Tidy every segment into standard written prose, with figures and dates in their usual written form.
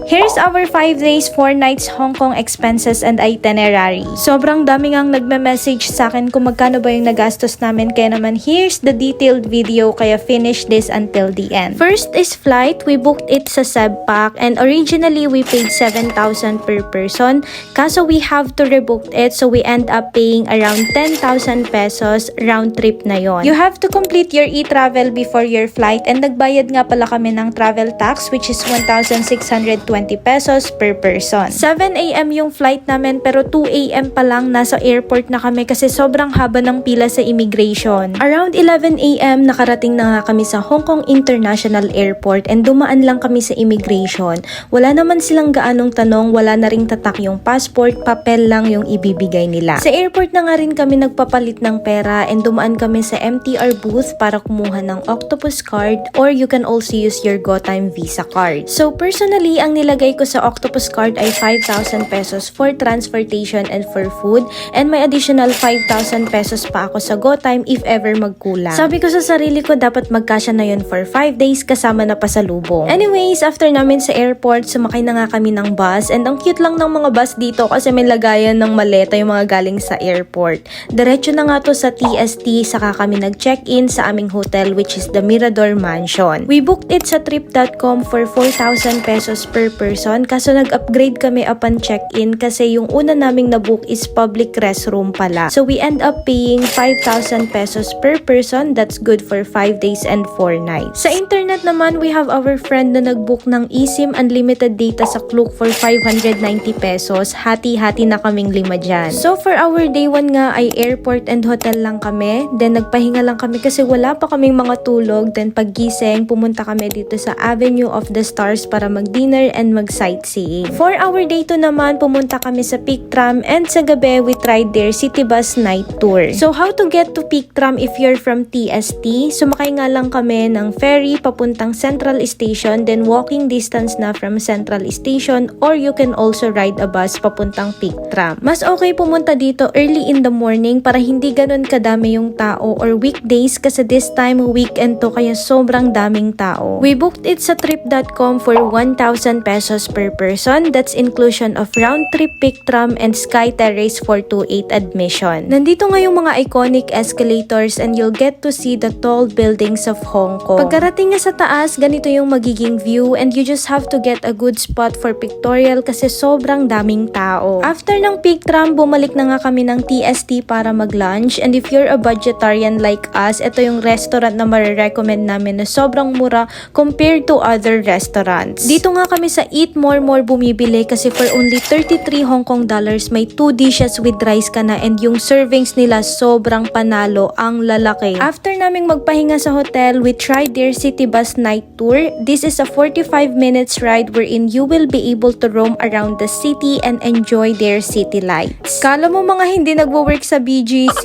Here's our 5 days, 4 nights Hong Kong expenses and itinerary. Sobrang dami ngang nagme-message sa akin kung magkano ba yung nagastos namin, kaya naman here's the detailed video, kaya finish this until the end. First is flight. We booked it sa Sebpak and originally we paid 7,000 per person. Kaso we have to rebook it, so we end up paying around 10,000 pesos round trip na yon. You have to complete your e-travel before your flight, and nagbayad nga pala kami ng travel tax, which is 1,620 pesos per person. 7 AM yung flight namin, pero 2 AM pa lang nasa airport na kami kasi sobrang haba ng pila sa immigration. Around 11 AM nakarating na nga kami sa Hong Kong International Airport and dumaan lang kami sa immigration. Wala naman silang gaanong tanong, wala na ring tatak yung passport, papel lang yung ibibigay nila. Sa airport na nga rin kami nagpapalit ng pera and dumaan kami sa MTR booth para kumuha ng Octopus card, or you can also use your GoTime Visa card. So personally, ang nilagay ko sa Octopus card ay 5,000 pesos for transportation and for food, and may additional 5,000 pesos pa ako sa GoTime if ever magkulang. Sabi ko sa sarili ko, dapat magkasya na yun for 5 days kasama na pasalubong. Anyways, after namin sa airport, sumakay na nga kami ng bus, and ang cute lang ng mga bus dito kasi may lagayan ng maleta yung mga galing sa airport. Diretso na nga to sa TST, saka kami nag-check-in sa aming hotel, which is the Mirador Mansion. We booked it sa trip.com for 4,000 pesos per person, kaso nag-upgrade kami upon check-in kasi yung una naming nabook is public restroom pala. So we end up paying 5,000 pesos per person. That's good for 5 days and 4 nights. Sa internet naman, we have our friend na nag-book ng eSIM unlimited data sa Klook for 590 pesos. Hati-hati na kaming 5 dyan. So for our day 1 nga ay airport and hotel lang kami. Then nagpahinga lang kami kasi wala pa kaming mga tulog. Then paggising, pumunta kami dito sa Avenue of the Stars para mag-dinner and mag-sightseeing. For our day 2 naman, pumunta kami sa Peak Tram, and sa gabi, we tried their city bus night tour. So how to get to Peak Tram if you're from TST? Sumakay nga lang kami ng ferry papuntang Central Station, then walking distance na from Central Station, or you can also ride a bus papuntang Peak Tram. Mas okay pumunta dito early in the morning para hindi ganun kadami yung tao, or weekdays kasi this time weekend to kaya sobrang daming tao. We booked it sa trip.com for 1,000 pesos per person. That's inclusion of round trip Peak Tram and Sky Terrace for 2/8 admission. Nandito nga yung mga iconic escalators and you'll get to see the tall buildings of Hong Kong. Pagkarating nga sa taas, ganito yung magiging view, and you just have to get a good spot for pictorial kasi sobrang daming tao. After ng Peak Tram, bumalik na nga kami ng TST para mag-lunch, and if you're a budgetarian like us, ito yung restaurant na marirecommend namin na sobrang mura compared to other restaurants. Dito nga kami sa Eat More bumibili kasi for only 33 Hong Kong dollars may 2 dishes with rice ka na, and yung servings nila sobrang panalo, ang lalaki. After naming magpahinga sa hotel, we tried their city bus night tour. This is a 45 minutes ride wherein you will be able to roam around the city and enjoy their city lights. Kala mo mga hindi nagwo-work sa BGC?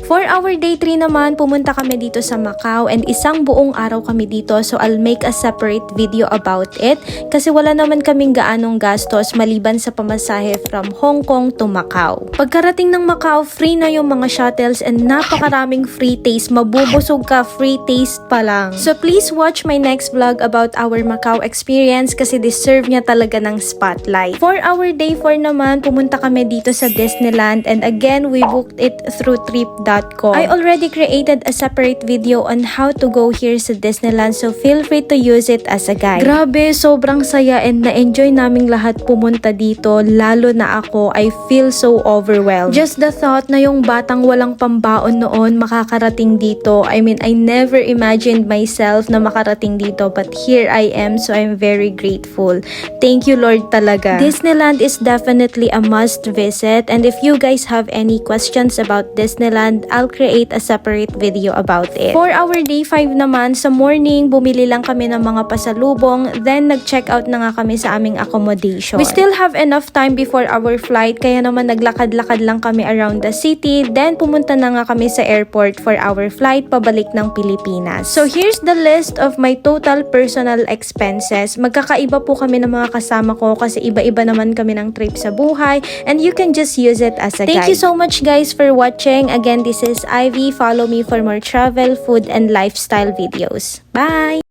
For our day 3 naman, pumunta kami dito sa Macau, and isang buong araw kami dito, so I'll make a separate video about it kasi wala naman kaming gaanong gastos maliban sa pamasahe from Hong Kong to Macau. Pagkarating ng Macau, free na yung mga shuttles and napakaraming free taste. Mabubusog ka, free taste pa lang. So please watch my next vlog about our Macau experience kasi deserve niya talaga ng spotlight. For our day 4 naman, pumunta kami dito sa Disneyland, and again, we booked it through trip.com. I already created a separate video on how to go here sa Disneyland, so feel free to use it as a guide. Grabe, sobrang saya and na-enjoy naming lahat pumunta dito, lalo na ako. I feel so overwhelmed. Just the thought na yung batang walang pambaon noon makakarating dito. I mean, I never imagined myself na makarating dito, but here I am, so I'm very grateful. Thank you, Lord, talaga. Disneyland is definitely a must visit, and if you guys have any questions about Disneyland, I'll create a separate video about it. For our day 5 naman, sa morning, bumili lang kami ng mga pasalubong, then nag-check out na nga kami sa aming accommodation. We still have enough time before our flight, kaya naman naglakad-lakad lang kami around the city, then pumunta na nga kami sa airport for our flight pabalik ng Pilipinas. So here's the list of my total personal expenses. Magkakaiba po kami ng mga kasama ko kasi iba-iba naman kami ng trip sa buhay, and you can just use it as a guide. Thank you so much guys for watching. Again, this is Ivy. Follow me for more travel, food, and lifestyle videos. Bye!